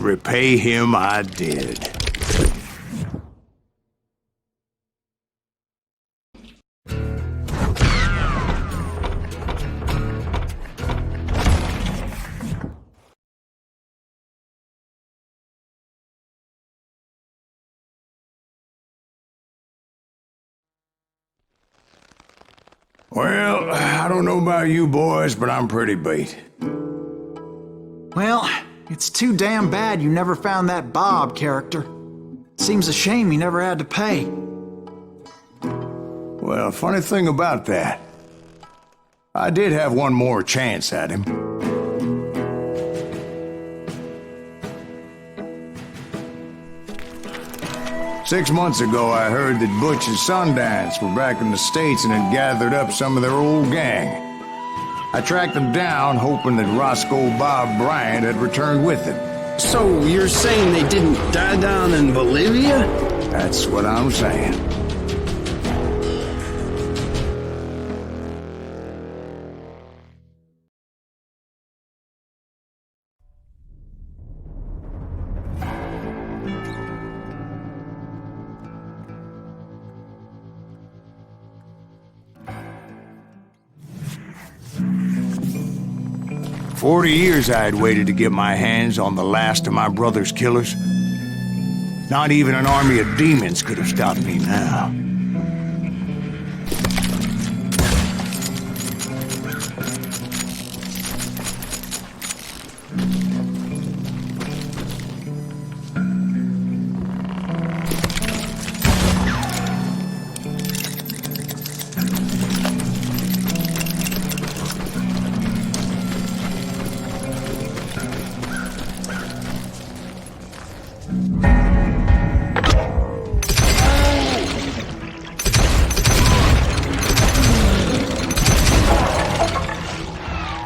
repay him, I did. Well, I don't know about you boys, but I'm pretty beat. Well, it's too damn bad you never found that Bob character. Seems a shame you never had to pay. Well, funny thing about that, I did have one more chance at him. Six months ago, I heard that Butch and Sundance were back in the States and had gathered up some of their old gang. I tracked them down, hoping that Roscoe Bob Bryant had returned with them. So you're saying they didn't die down in Bolivia? That's what I'm saying. 40 years I had waited to get my hands on the last of my brother's killers. Not even an army of demons could have stopped me now.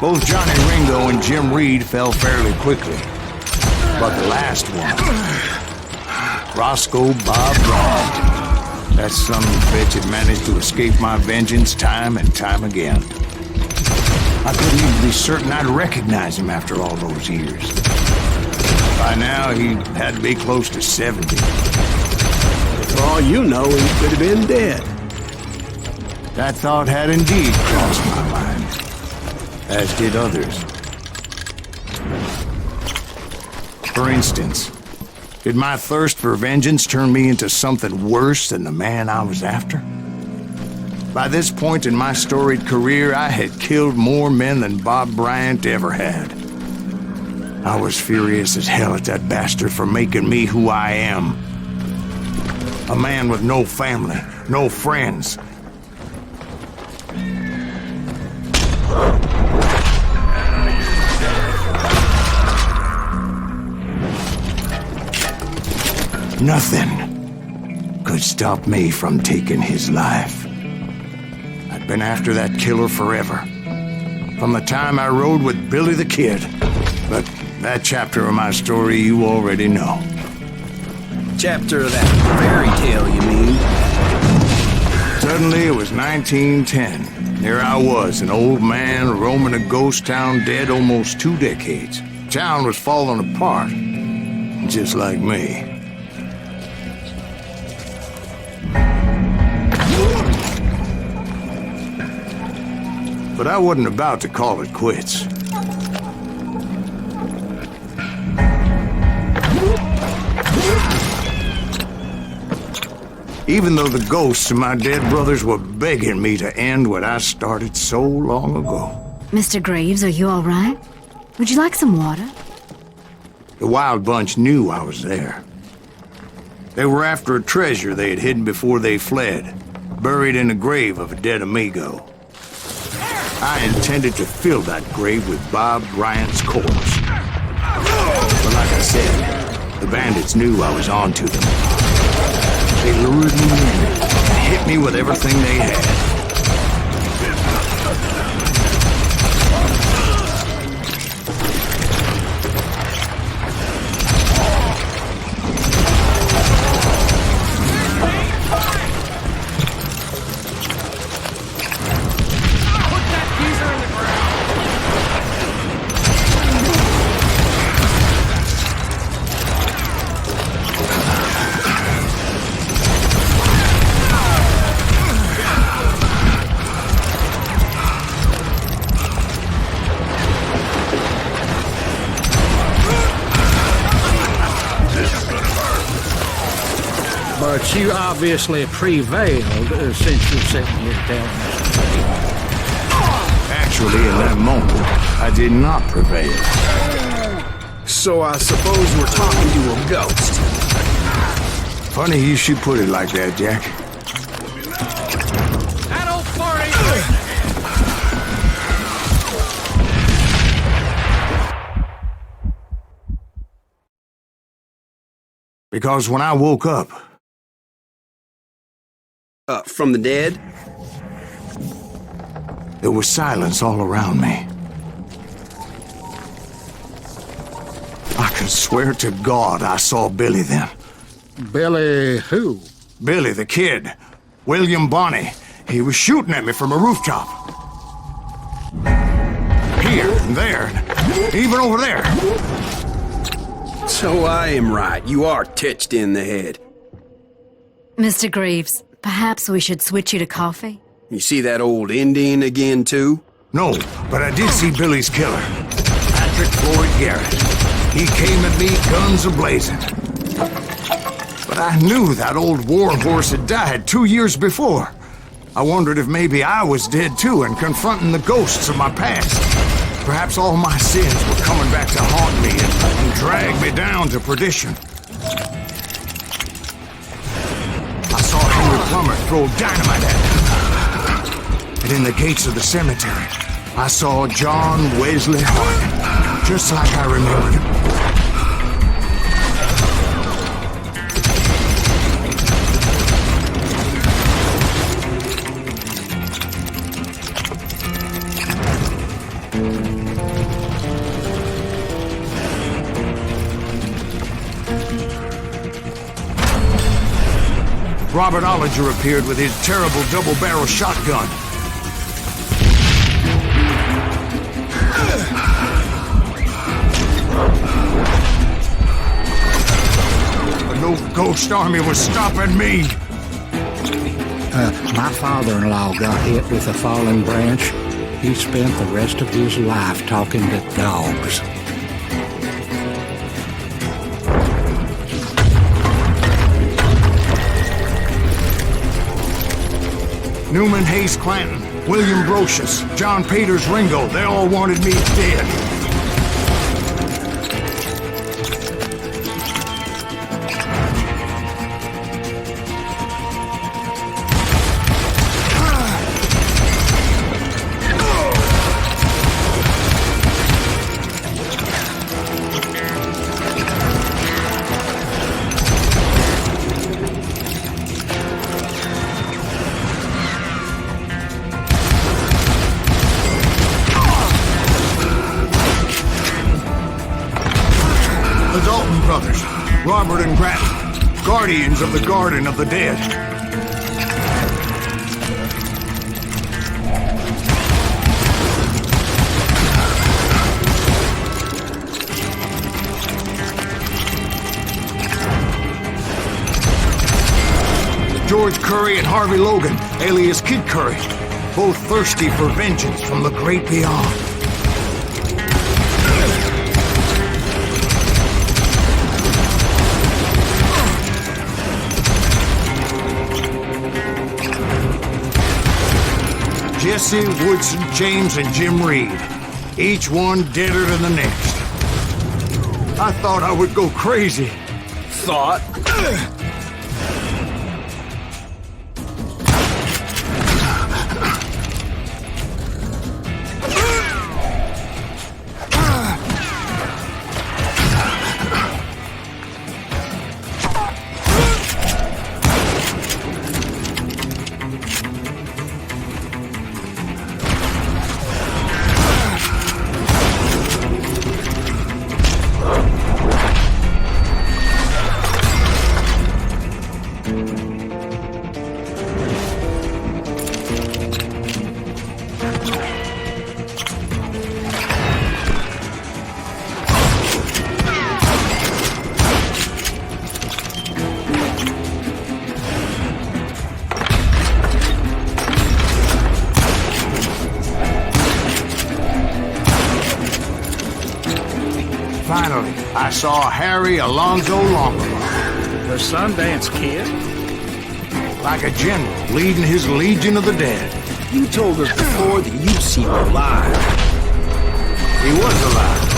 Both Johnny Ringo and Jim Reed fell fairly quickly. But the last one, Roscoe Bob Bryant, that son of a bitch had managed to escape my vengeance time and time again. I couldn't even be certain I'd recognize him after all those years. By now, he had to be close to 70. For all you know, he could have been dead. That thought had indeed crossed my mind, as did others. For instance, did my thirst for vengeance turn me into something worse than the man I was after? By this point in my storied career, I had killed more men than Bob Bryant ever had. I was furious as hell at that bastard for making me who I am. A man with no family, no friends. Nothing could stop me from taking his life. I'd been after that killer forever, from the time I rode with Billy the Kid. But that chapter of my story you already know. Chapter of that fairy tale, you mean? Suddenly it was 1910. Here I was, an old man roaming a ghost town dead almost 2 decades. Town was falling apart, just like me. But I wasn't about to call it quits. Even though the ghosts of my dead brothers were begging me to end what I started so long ago. Mr. Graves, are you all right? Would you like some water? The Wild Bunch knew I was there. They were after a treasure they had hidden before they fled, buried in the grave of a dead amigo. I intended to fill that grave with Bob Bryant's corpse. But like I said, the bandits knew I was on to them. They lured me in and hit me with everything they had. But you obviously prevailed since you're sitting here telling us. Actually, in that moment, I did not prevail. So I suppose we're talking to a ghost. Funny you should put it like that, Jack. That old party! Because when I woke up, From the dead? there was silence all around me. I could swear to God I saw Billy then. Billy who? Billy, the kid. William Bonney. He was shooting at me from a rooftop. Here and there, and even over there. So I am right. You are touched in the head. Mr. Greaves, perhaps we should switch you to coffee? You see that old Indian again, too? No, but I did see Billy's killer. Patrick Floyd Garrett. He came at me, guns a-blazing. But I knew that old war horse had died 2 years before. I wondered if maybe I was dead too and confronting the ghosts of my past. Perhaps all my sins were coming back to haunt me and drag me down to perdition. I saw Henry Plummer throw dynamite at me. And in the gates of the cemetery, I saw John Wesley Hart, just like I remembered him. Robert Ollinger appeared with his terrible double-barrel shotgun. But no ghost army was stopping me. My father-in-law got hit with a falling branch. He spent the rest of his life talking to dogs. Newman Hayes Clanton, William Brocious, John Peters Ringo, they all wanted me dead. The Dalton brothers, Robert and Grattan, guardians of the Garden of the Dead. George Curry and Harvey Logan, alias Kid Curry, both thirsty for vengeance from the great beyond. Jesse, Woodson, James, and Jim Reed. Each one deader than the next. I thought I would go crazy. Thought? Finally, I saw Harry Alonzo Longborough. The Sundance Kid? like a general leading his legion of the dead. You told us before that you seemed alive. He was alive.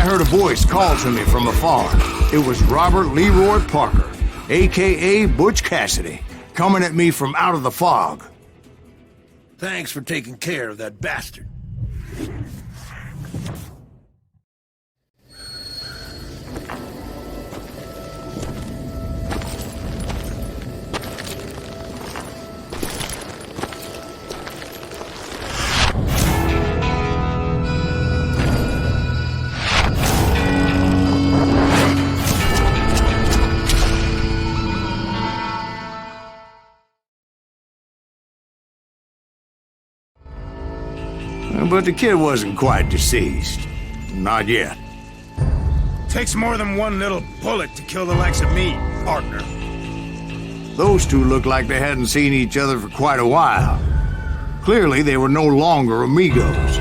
Heard a voice call to me from afar. It was Robert Leroy Parker, a.k.a. Butch Cassidy, coming at me from out of the fog. Thanks for taking care of that bastard. But the kid wasn't quite deceased. Not yet. Takes more than one little bullet to kill the likes of me, partner. Those two looked like they hadn't seen each other for quite a while. Clearly, they were no longer amigos.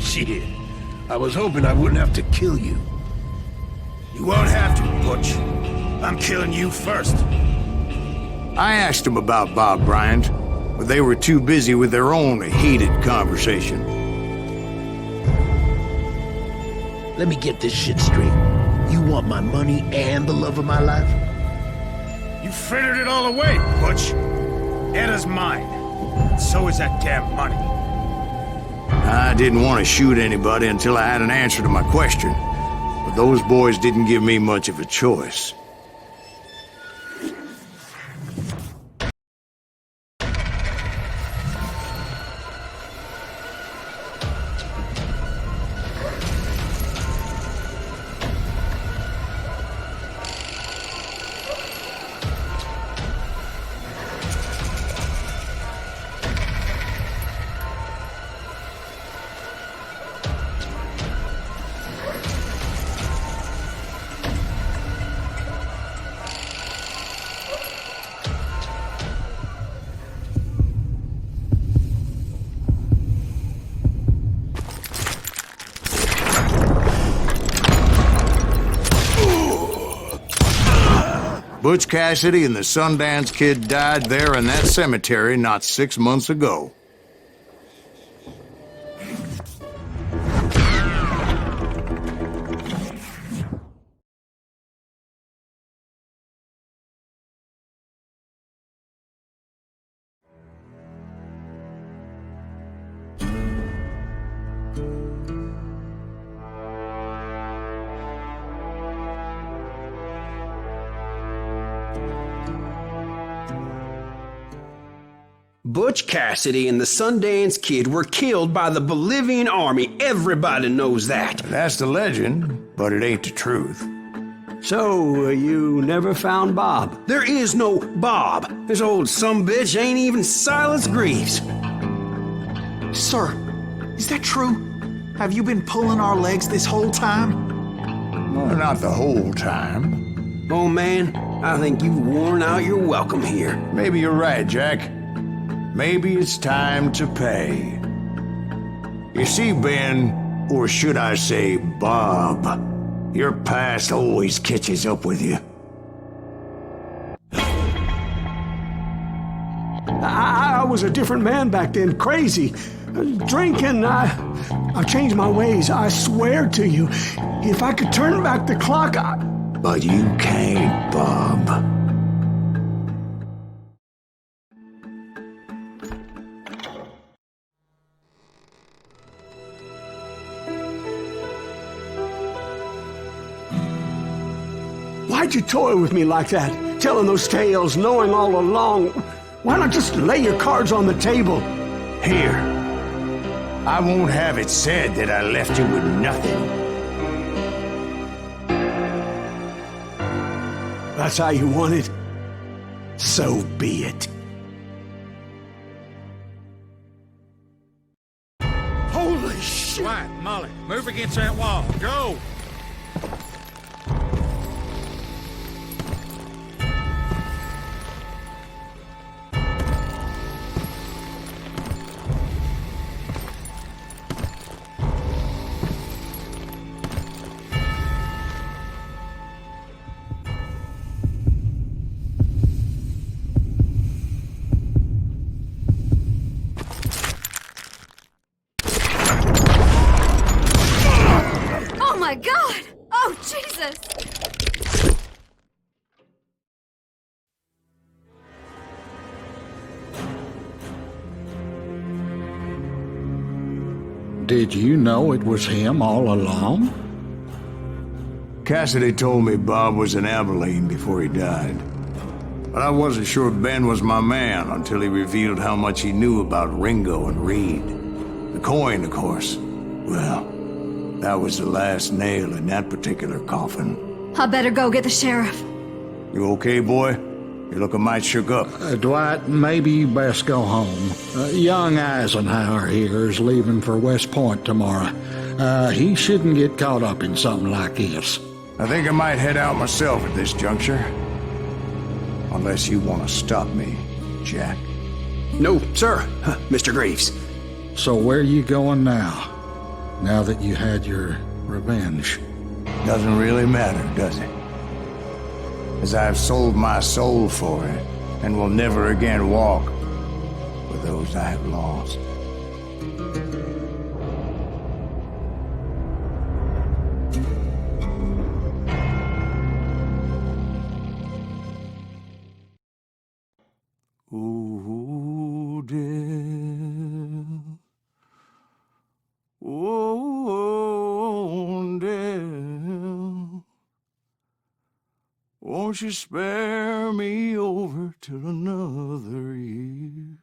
Shit. I was hoping I wouldn't have to kill you. You won't have to, Butch. I'm killing you first. I asked them about Bob Bryant, but they were too busy with their own heated conversation. Let me get this shit straight. You want my money and the love of my life? You frittered it all away, Butch. Edda's mine. And so is that damn money. I didn't want to shoot anybody until I had an answer to my question, but those boys didn't give me much of a choice. Butch Cassidy and the Sundance Kid died there in that cemetery not 6 months ago. Butch Cassidy and the Sundance Kid were killed by the Bolivian army. Everybody knows that. That's the legend, but it ain't the truth. So, you never found Bob? There is no Bob. This old sumbitch ain't even Silas Greaves. Sir, is that true? Have you been pulling our legs this whole time? Well, not the whole time. Oh man, I think you've worn out your welcome here. Maybe you're right, Jack. Maybe it's time to pay. You see, Ben, or should I say Bob, your past always catches up with you. I was a different man back then, crazy. Drinking, I've changed my ways, I swear to you. If I could turn back the clock, But you can't, Bob. Why'd you toy with me like that? Telling those tales, knowing all along. Why not just lay your cards on the table? Here. I won't have it said that I left you with nothing. That's how you want it? So be it. Holy shit! Dwight, Molly, move against that wall. Go! Oh my God! Oh, Jesus! Did you know it was him all along? Cassidy told me Bob was in Abilene before he died. But I wasn't sure Ben was my man until he revealed how much he knew about Ringo and Reed. The coin, of course. Well, that was the last nail in that particular coffin. I better go get the sheriff. You okay, boy? You're looking mighty shook up. Dwight, maybe you best go home. Young Eisenhower here is leaving for West Point tomorrow. He shouldn't get caught up in something like this. I think I might head out myself at this juncture. Unless you want to stop me, Jack. No, sir, Mr. Graves. So where you going now? Now that you had your revenge? Doesn't really matter, does it? As I've sold my soul for it, and will never again walk with those I have lost. Ooh, dear. Oh, dear. Won't you spare me over till another year?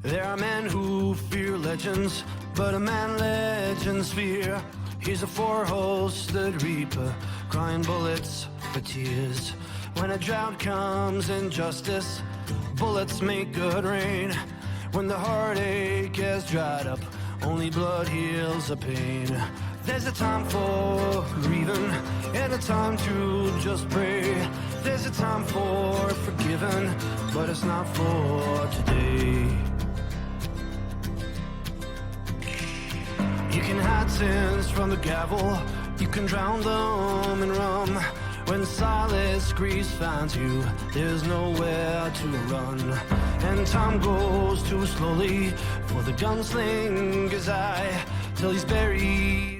There are men who fear legends, but a man legends fear. He's a four-hosted reaper, crying bullets for tears. When a drought comes in justice, bullets make good rain. When the heartache has dried up, only blood heals the pain. There's a time for grieving and a time to just pray. There's a time for forgiving, but it's not for today. You can hide sins from the gavel, you can drown them in rum. When silence grease finds you, there's nowhere to run. And time goes too slowly for the gunslinger's eye, till he's buried